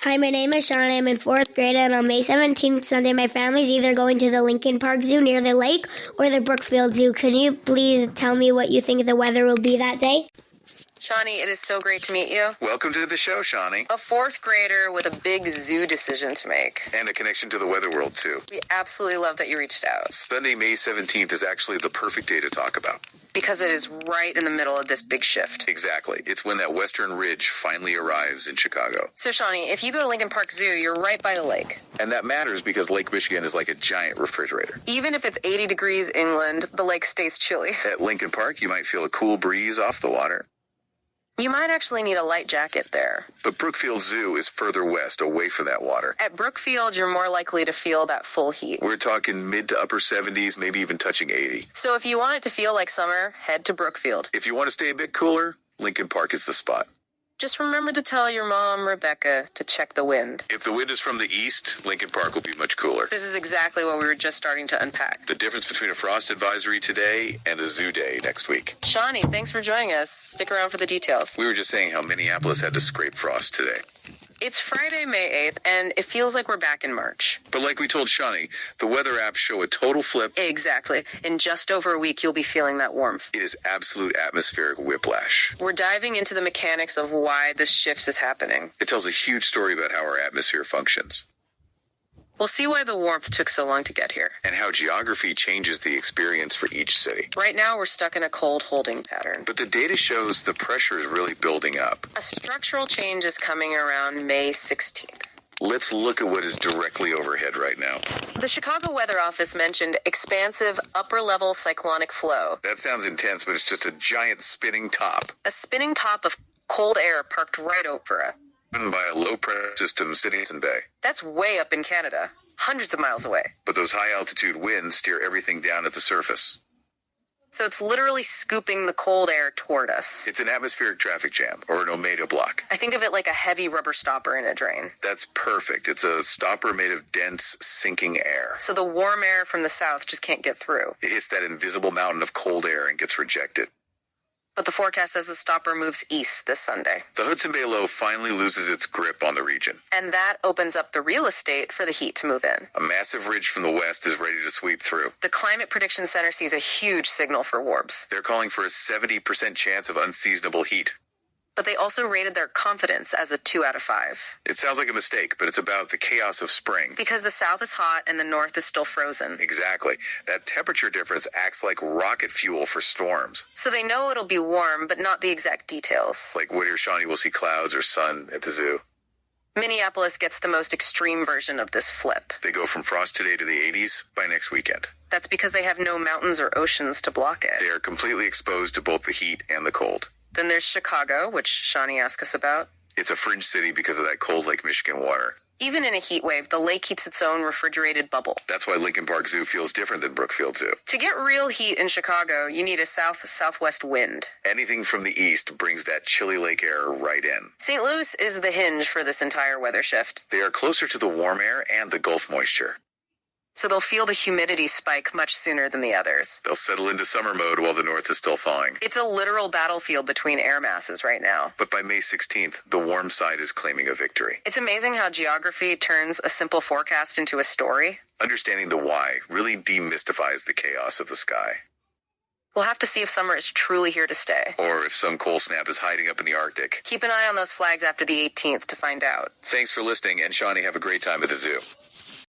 Hi, my name is Shani. I'm in 4th grade, and on May 17th, Sunday, my family's either going to the Lincoln Park Zoo near the lake or the Brookfield Zoo. Can you please tell me what you think the weather will be that day? Shani, it is so great to meet you. Welcome to the show, Shani. A 4th grader with a big zoo decision to make. And a connection to the weather world, too. We absolutely love that you reached out. Sunday, May 17th is actually the perfect day to talk about. Because it is right in the middle of this big shift. Exactly. It's when that western ridge finally arrives in Chicago. So, Shani, if you go to Lincoln Park Zoo, you're right by the lake. And that matters because Lake Michigan is like a giant refrigerator. Even if it's 80 degrees England, the lake stays chilly. At Lincoln Park, you might feel a cool breeze off the water. You might actually need a light jacket there. But Brookfield Zoo is further west, away from that water. At Brookfield, you're more likely to feel that full heat. We're talking mid to upper 70s, maybe even touching 80. So if you want it to feel like summer, head to Brookfield. If you want to stay a bit cooler, Lincoln Park is the spot. Just remember to tell your mom, Rebecca, to check the wind. If the wind is from the east, Lincoln Park will be much cooler. This is exactly what we were just starting to unpack. The difference between a frost advisory today and a zoo day next week. Shani, thanks for joining us. Stick around for the details. We were just saying how Minneapolis had to scrape frost today. It's Friday, May 8th, and it feels like we're back in March. But like we told Shani, the weather apps show a total flip. Exactly. In just over a week, you'll be feeling that warmth. It is absolute atmospheric whiplash. We're diving into the mechanics of why this shift is happening. It tells a huge story about how our atmosphere functions. We'll see why the warmth took so long to get here. And how geography changes the experience for each city. Right now, we're stuck in a cold holding pattern. But the data shows the pressure is really building up. A structural change is coming around May 16th. Let's look at what is directly overhead right now. The Chicago Weather Office mentioned expansive upper-level cyclonic flow. That sounds intense, but it's just a giant spinning top. A spinning top of cold air parked right over us. By a low-pressure system sitting in Bay. That's way up in Canada, hundreds of miles away. But those high-altitude winds steer everything down at the surface. So it's literally scooping the cold air toward us. It's an atmospheric traffic jam, or an Omega block. I think of it like a heavy rubber stopper in a drain. That's perfect. It's a stopper made of dense, sinking air. So the warm air from the south just can't get through. It hits that invisible mountain of cold air and gets rejected. But the forecast says the stopper moves east this Sunday. The Hudson Bay Low finally loses its grip on the region. And that opens up the real estate for the heat to move in. A massive ridge from the west is ready to sweep through. The Climate Prediction Center sees a huge signal for warbs. They're calling for a 70% chance of unseasonable heat. But they also rated their confidence as a 2 out of 5. It sounds like a mistake, but it's about the chaos of spring. Because the south is hot and the north is still frozen. Exactly. That temperature difference acts like rocket fuel for storms. So they know it'll be warm, but not the exact details. Like whether Shani will see clouds or sun at the zoo. Minneapolis gets the most extreme version of this flip. They go from frost today to the 80s by next weekend. That's because they have no mountains or oceans to block it. They are completely exposed to both the heat and the cold. Then there's Chicago, which Shani asked us about. It's a fringe city because of that cold Lake Michigan water. Even in a heat wave, the lake keeps its own refrigerated bubble. That's why Lincoln Park Zoo feels different than Brookfield Zoo. To get real heat in Chicago, you need a south-southwest wind. Anything from the east brings that chilly lake air right in. St. Louis is the hinge for this entire weather shift. They are closer to the warm air and the Gulf moisture. So they'll feel the humidity spike much sooner than the others. They'll settle into summer mode while the north is still thawing. It's a literal battlefield between air masses right now. But by May 16th, the warm side is claiming a victory. It's amazing how geography turns a simple forecast into a story. Understanding the why really demystifies the chaos of the sky. We'll have to see if summer is truly here to stay. Or if some cold snap is hiding up in the Arctic. Keep an eye on those flags after the 18th to find out. Thanks for listening, and Shani, have a great time at the zoo.